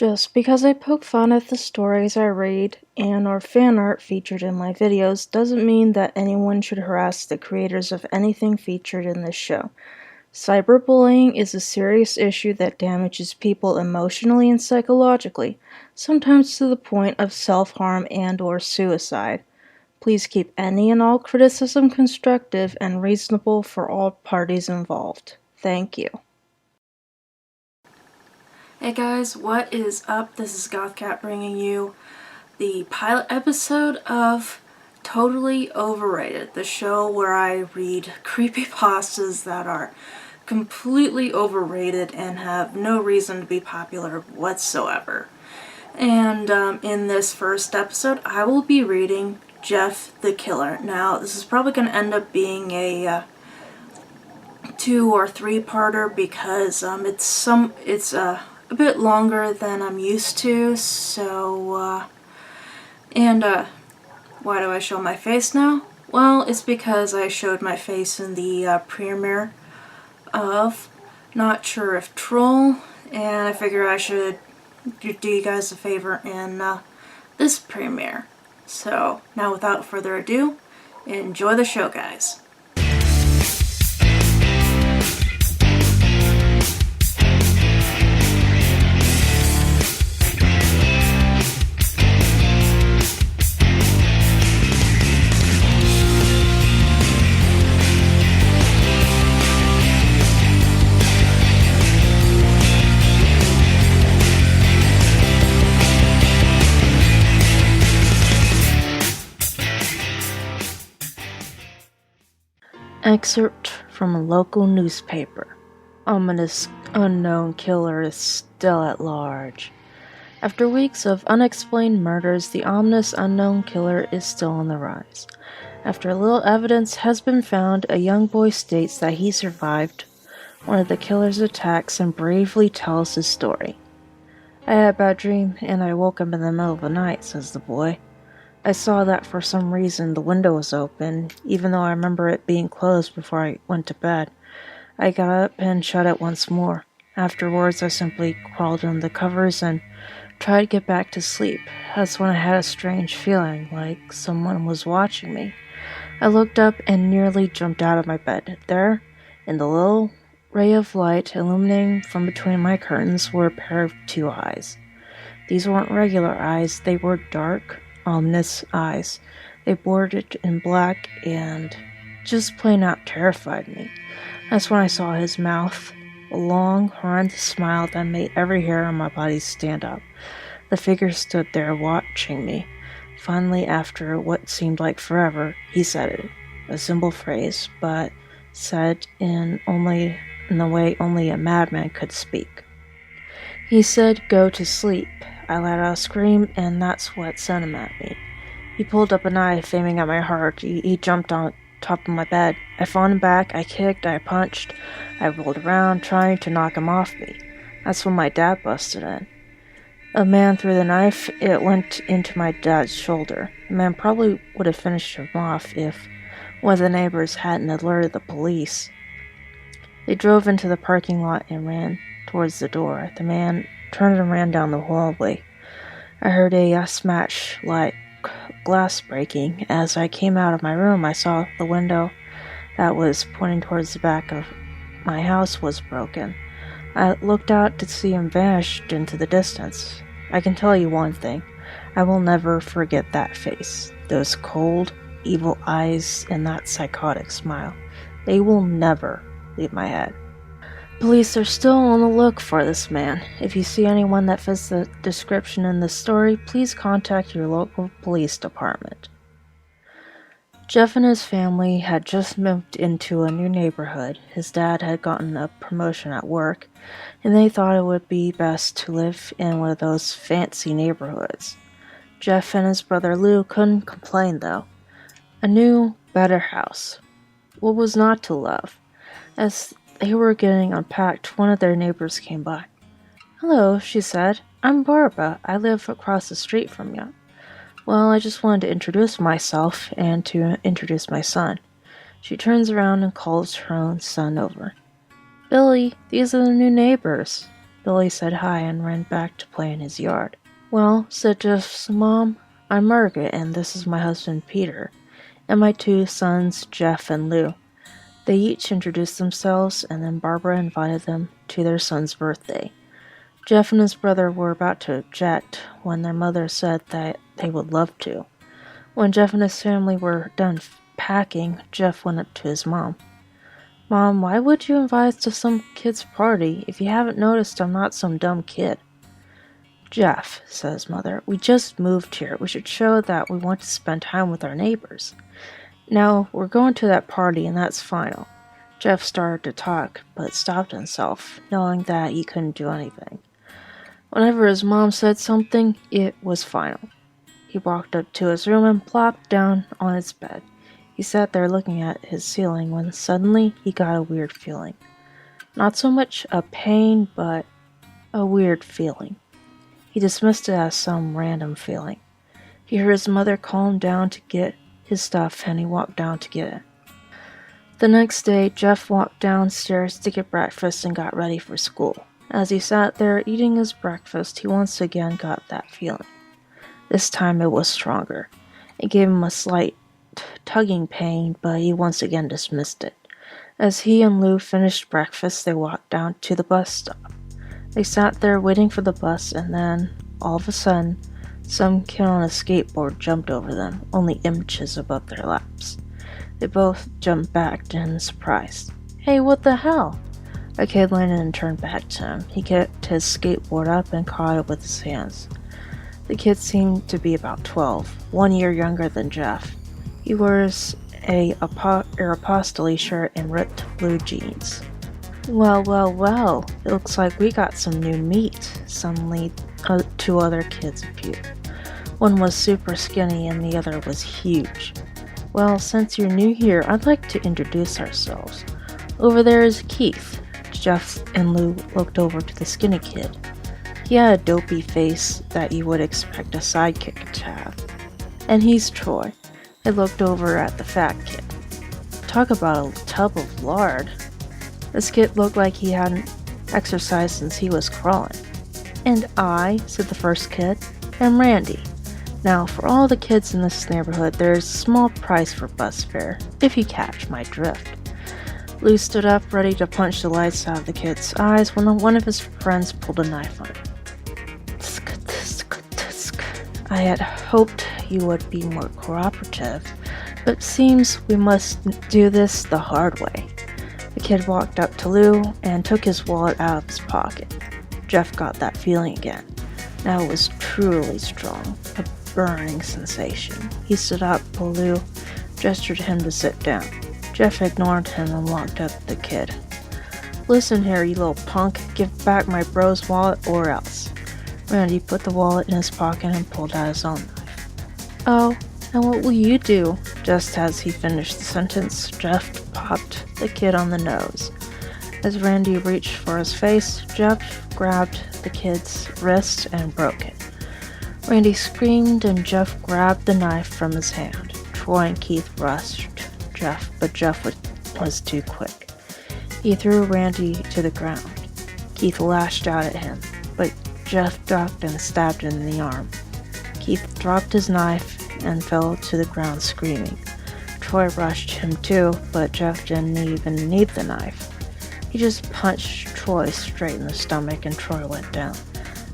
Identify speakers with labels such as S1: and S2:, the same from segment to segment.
S1: Just because I poke fun at the stories I read and or fan art featured in my videos doesn't mean that anyone should harass the creators of anything featured in this show. Cyberbullying is a serious issue that damages people emotionally and psychologically, sometimes to the point of self-harm and or suicide. Please keep any and all criticism constructive and reasonable for all parties involved. Thank you.
S2: Hey guys, what is up? This is GothCat bringing you the pilot episode of Totally Overrated, the show where I read creepypastas that are completely overrated and have no reason to be popular whatsoever. And in this first episode, I will be reading Jeff the Killer. Now, this is probably going to end up being a 2 or 3-parter because it's a bit longer than I'm used to. So, why do I show my face now? Well, it's because I showed my face in the premiere of Not Sure If Troll, and I figure I should do you guys a favor in this premiere. So, now without further ado, enjoy the show, guys.
S1: Excerpt from a local newspaper. Ominous unknown killer is still at large. After weeks of unexplained murders, the ominous unknown killer is still on the rise. After little evidence has been found, a young boy states that he survived one of the killer's attacks and bravely tells his story. "I had a bad dream and I woke up in the middle of the night," says the boy. "I saw that for some reason the window was open, even though I remember it being closed before I went to bed. I got up and shut it once more. Afterwards, I simply crawled under the covers and tried to get back to sleep. That's when I had a strange feeling, like someone was watching me. I looked up and nearly jumped out of my bed. There, in the little ray of light illuminating from between my curtains, were a pair of 2 eyes. These weren't regular eyes, they were dark, ominous eyes. They bored in black and just plain out terrified me. That's when I saw his mouth, a long, horrendous smile that made every hair on my body stand up. The figure stood there watching me. Finally, after what seemed like forever, he said it. A simple phrase, but said in the way only a madman could speak. He said, 'Go to sleep.' I let out a scream, and that's what sent him at me. He pulled up a knife, aiming at my heart. He jumped on top of my bed. I fought him back, I kicked, I punched, I rolled around, trying to knock him off me. That's when my dad busted in. A man threw the knife. It went into my dad's shoulder. The man probably would have finished him off if one of the neighbors hadn't alerted the police. They drove into the parking lot and ran towards the door. The man turned and ran down the hallway. I heard a smash like glass breaking. As I came out of my room, I saw the window that was pointing towards the back of my house was broken. I looked out to see him vanish into the distance. I can tell you one thing. I will never forget that face. Those cold, evil eyes and that psychotic smile. They will never leave my head. Police are still on the look for this man. If you see anyone that fits the description in this story, please contact your local police department. Jeff and his family had just moved into a new neighborhood. His dad had gotten a promotion at work, and they thought it would be best to live in one of those fancy neighborhoods. Jeff and his brother Lou couldn't complain, though. A new, better house. What was not to love? As they were getting unpacked, one of their neighbors came by. "Hello," she said. "I'm Barbara. I live across the street from you." "Well, I just wanted to introduce myself and to introduce my son." She turns around and calls her own son over. "Billy, these are the new neighbors." Billy said hi and ran back to play in his yard. "Well," said Jeff's mom, "I'm Margaret, and this is my husband Peter, and my 2 sons, Jeff and Lou." They each introduced themselves, and then Barbara invited them to their son's birthday. Jeff and his brother were about to object when their mother said that they would love to. When Jeff and his family were done packing, Jeff went up to his mom. "Mom, why would you invite us to some kid's party? If you haven't noticed, I'm not some dumb kid." "Jeff," said his mother, "we just moved here. We should show that we want to spend time with our neighbors. Now, we're going to that party, and that's final." Jeff started to talk, but stopped himself, knowing that he couldn't do anything. Whenever his mom said something, it was final. He walked up to his room and plopped down on his bed. He sat there looking at his ceiling when suddenly he got a weird feeling. Not so much a pain, but a weird feeling. He dismissed it as some random feeling. He heard his mother call him down to get his stuff, and he walked down to get it. The next day, Jeff walked downstairs to get breakfast and got ready for school. As he sat there eating his breakfast, he once again got that feeling. This time it was stronger. It gave him a slight tugging pain, but he once again dismissed it. As he and Lou finished breakfast, they walked down to the bus stop. They sat there waiting for the bus, and then, all of a sudden, some kid on a skateboard jumped over them, only inches above their laps. They both jumped back in surprise. "Hey, what the hell?" A kid landed and turned back to him. He kept his skateboard up and caught it with his hands. The kid seemed to be about 12, 1 year younger than Jeff. He wears a Aeropostale shirt and ripped blue jeans. Well, it looks like we got some new meat," suddenly 2 other kids appeared. One was super skinny and the other was huge. "Well, since you're new here, I'd like to introduce ourselves. Over there is Keith." Jeff and Lou looked over to the skinny kid. He had a dopey face that you would expect a sidekick to have. "And he's Troy." They looked over at the fat kid. Talk about a tub of lard. This kid looked like he hadn't exercised since he was crawling. "And I," said the first kid, "am Randy. Now, for all the kids in this neighborhood, there's a small price for bus fare, if you catch my drift." Lou stood up, ready to punch the lights out of the kid's eyes when one of his friends pulled a knife on him. "Tsk, tsk, tsk. I had hoped you would be more cooperative, but seems we must do this the hard way." The kid walked up to Lou and took his wallet out of his pocket. Jeff got that feeling again. Now it was truly strong, a burning sensation. He stood up, but Lou gestured to him to sit down. Jeff ignored him and walked up to the kid. "Listen here, you little punk. Give back my bro's wallet or else." Randy put the wallet in his pocket and pulled out his own knife. "Oh, and what will you do?" Just as he finished the sentence, Jeff popped the kid on the nose. As Randy reached for his face, Jeff grabbed the kid's wrist and broke it. Randy screamed and Jeff grabbed the knife from his hand. Troy and Keith rushed Jeff, but Jeff was too quick. He threw Randy to the ground. Keith lashed out at him, but Jeff ducked and stabbed him in the arm. Keith dropped his knife and fell to the ground screaming. Troy rushed him too, but Jeff didn't even need the knife. He just punched Troy straight in the stomach and Troy went down.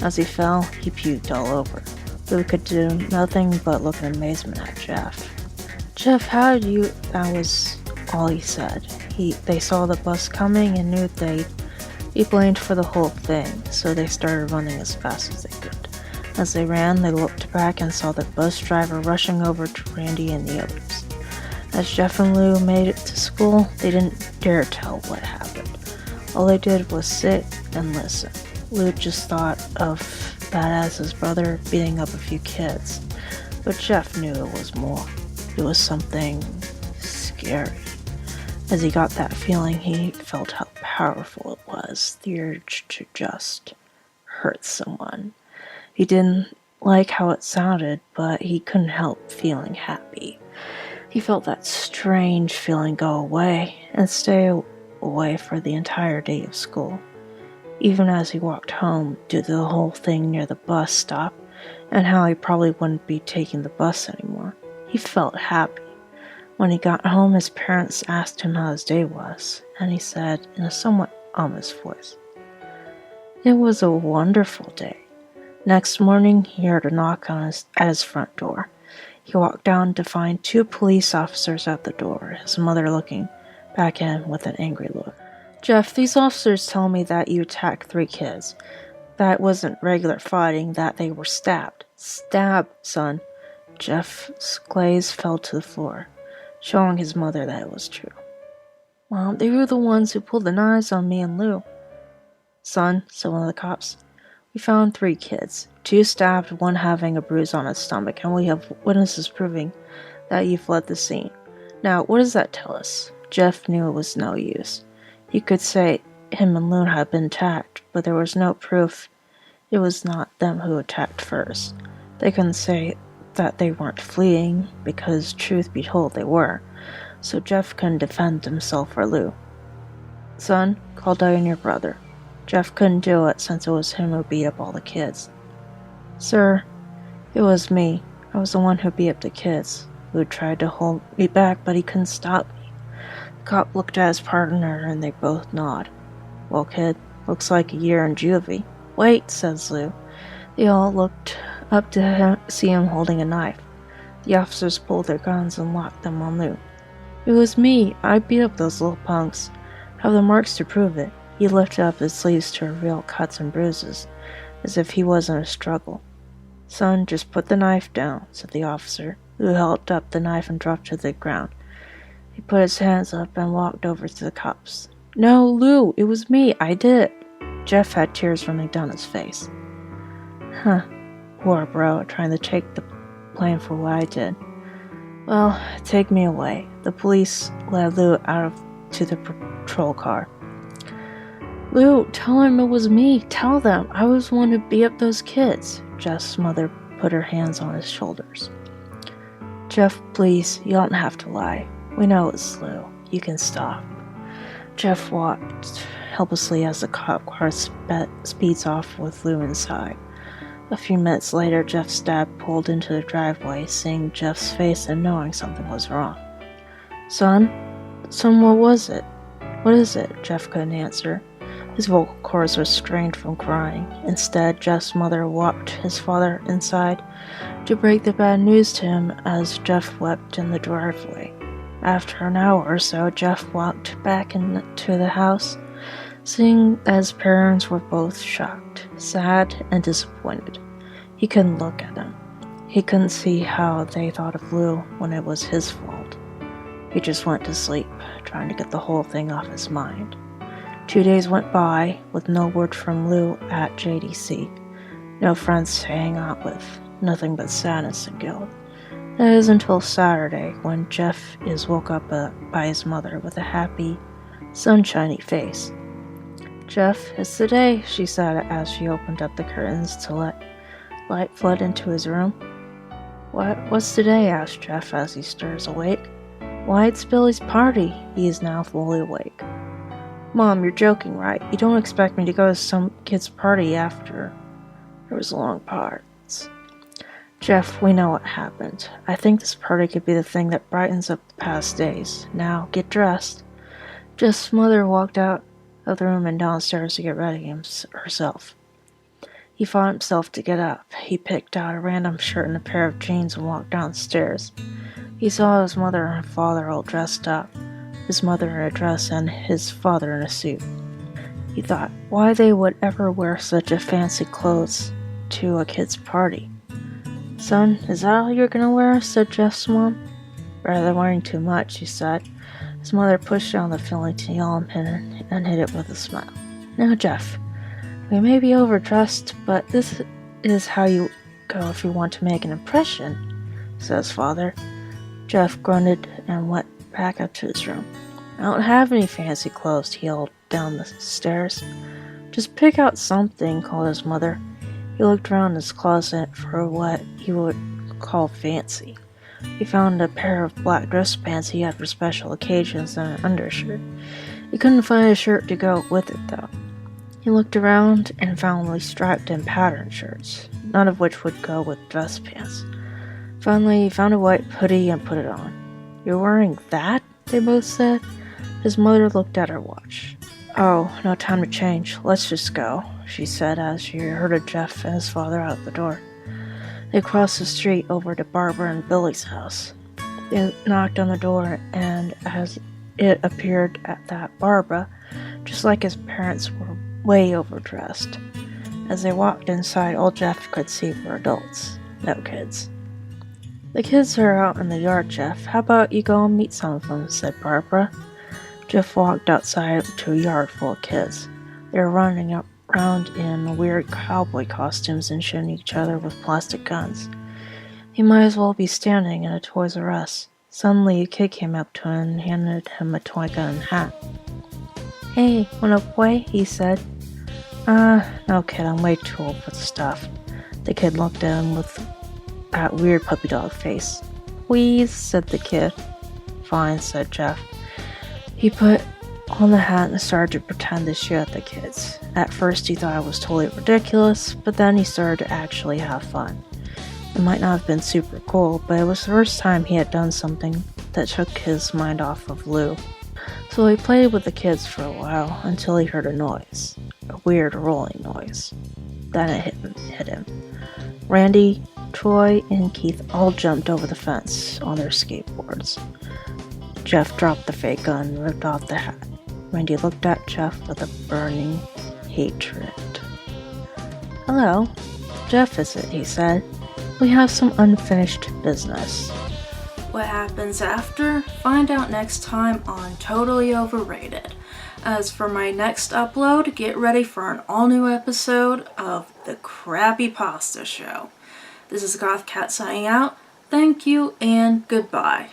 S1: As he fell, he puked all over. Lou could do nothing but look in amazement at Jeff. "Jeff, how did you—" That was all he said. They saw the bus coming and knew they'd be blamed for the whole thing, so they started running as fast as they could. As they ran, they looked back and saw the bus driver rushing over to Randy and the others. As Jeff and Lou made it to school, they didn't dare tell what happened. All they did was sit and listen. Lou just thought of that as his brother beating up a few kids, but Jeff knew it was more. It was something scary. As he got that feeling, he felt how powerful it was, the urge to just hurt someone. He didn't like how it sounded, but he couldn't help feeling happy. He felt that strange feeling go away and stay away for the entire day of school. even as he walked home due to the whole thing near the bus stop and how he probably wouldn't be taking the bus anymore. He felt happy. When he got home, his parents asked him how his day was, and he said in a somewhat ominous voice, "It was a wonderful day." Next morning, he heard a knock at his front door. He walked down to find 2 police officers at the door, his mother looking back at him with an angry look. "Jeff, these officers tell me that you attacked 3 kids. That wasn't regular fighting, that they were stabbed." "Stabbed, son." Jeff's gaze fell to the floor, showing his mother that it was true. "Mom, they were the ones who pulled the knives on me and Lou." "Son," said one of the cops, "we found 3 kids, 2 stabbed, 1 having a bruise on his stomach, and we have witnesses proving that you fled the scene. Now, what does that tell us?" Jeff knew it was no use. He could say him and Lou had been attacked, but there was no proof it was not them who attacked first. They couldn't say that they weren't fleeing, because truth be told they were, so Jeff couldn't defend himself or Lou. "Son, call Diane your brother." Jeff couldn't do it since it was him who beat up all the kids. "Sir, it was me. I was the one who beat up the kids. Lou tried to hold me back, but he couldn't stop me." The cop looked at his partner and they both nodded. "Well, kid, looks like a year in juvie." "Wait," says Lou. They all looked up to see him holding a knife. The officers pulled their guns and locked them on Lou. "It was me. I beat up those little punks. Have the marks to prove it." He lifted up his sleeves to reveal cuts and bruises, as if he was in a struggle. "Son, just put the knife down," said the officer. Lou held up the knife and dropped to the ground. He put his hands up and walked over to the cops. "No, Lou, it was me. I did it." Jeff had tears running down his face. "Huh. Poor bro, trying to take the blame for what I did. Well, take me away." The police led Lou out to the patrol car. "Lou, tell him it was me. Tell them. I was the one who beat up those kids." Jeff's mother put her hands on his shoulders. "Jeff, please, you don't have to lie. We know it's Lou. You can stop." Jeff walked helplessly as the cop car speeds off with Lou inside. A few minutes later, Jeff's dad pulled into the driveway, seeing Jeff's face and knowing something was wrong. Son, what was it? What is it?" Jeff couldn't answer. His vocal cords were strained from crying. Instead, Jeff's mother walked his father inside to break the bad news to him as Jeff wept in the driveway. After an hour or so, Jeff walked back into the house, seeing that his parents were both shocked, sad, and disappointed. He couldn't look at them. He couldn't see how they thought of Lou when it was his fault. He just went to sleep, trying to get the whole thing off his mind. 2 days went by with no word from Lou at JDC. No friends to hang out with, nothing but sadness and guilt. That is until Saturday, when Jeff is woke up by his mother with a happy, sunshiny face. "Jeff, it's the day," she said as she opened up the curtains to let light flood into his room. What's today?" asked Jeff as he stirs awake. "Why, it's Billy's party." He is now fully awake. "Mom, you're joking, right? You don't expect me to go to some kid's party after..." There was a long pause. "Jeff, we know what happened. I think this party could be the thing that brightens up the past days. Now, get dressed." Jeff's mother walked out of the room and downstairs to get ready herself. He fought himself to get up. He picked out a random shirt and a pair of jeans and walked downstairs. He saw his mother and father all dressed up, his mother in a dress and his father in a suit. He thought why they would ever wear such a fancy clothes to a kid's party. "Son, is that all you're gonna wear?" said Jeff's mom. "Rather than wearing too much," he said. His mother pushed down the filling yellow pin and hid it with a smile. "Now, Jeff, we may be overdressed, but this is how you go if you want to make an impression," said his father. Jeff grunted and went back up to his room. "I don't have any fancy clothes," he yelled down the stairs. "Just pick out something," called his mother. He looked around his closet for what he would call fancy. He found a pair of black dress pants he had for special occasions and an undershirt. He couldn't find a shirt to go with it, though. He looked around and found only striped and patterned shirts, none of which would go with dress pants. Finally, he found a white hoodie and put it on. "You're wearing that?" they both said. His mother looked at her watch. "Oh, no time to change. Let's just go," she said as she herded Jeff and his father out the door. They crossed the street over to Barbara and Billy's house. They knocked on the door, and as it appeared that Barbara, just like his parents, were way overdressed. As they walked inside, all Jeff could see were adults, no kids. "The kids are out in the yard, Jeff. How about you go and meet some of them?" said Barbara. Jeff walked outside to a yard full of kids. They were running around in weird cowboy costumes and shooting each other with plastic guns. He might as well be standing in a Toys R Us. Suddenly, a kid came up to him and handed him a toy gun and hat. "Hey, wanna play?" he said. No kid, I'm way too old for the stuff." The kid looked at him with that weird puppy dog face. "Please," said the kid. "Fine," said Jeff. He put on the hat and started to pretend to shoot at the kids. At first he thought it was totally ridiculous, but then he started to actually have fun. It might not have been super cool, but it was the first time he had done something that took his mind off of Lou. So he played with the kids for a while until he heard a noise, a weird rolling noise. Then it hit him. Randy, Troy, and Keith all jumped over the fence on their skateboards. Jeff dropped the fake gun and ripped off the hat. Randy looked at Jeff with a burning hatred. "Hello, Jeff is it?" he said. "We have some unfinished business."
S2: What happens after? Find out next time on Totally Overrated. As for my next upload, get ready for an all-new episode of the Creepypasta Show. This is Goth Cat signing out. Thank you and goodbye.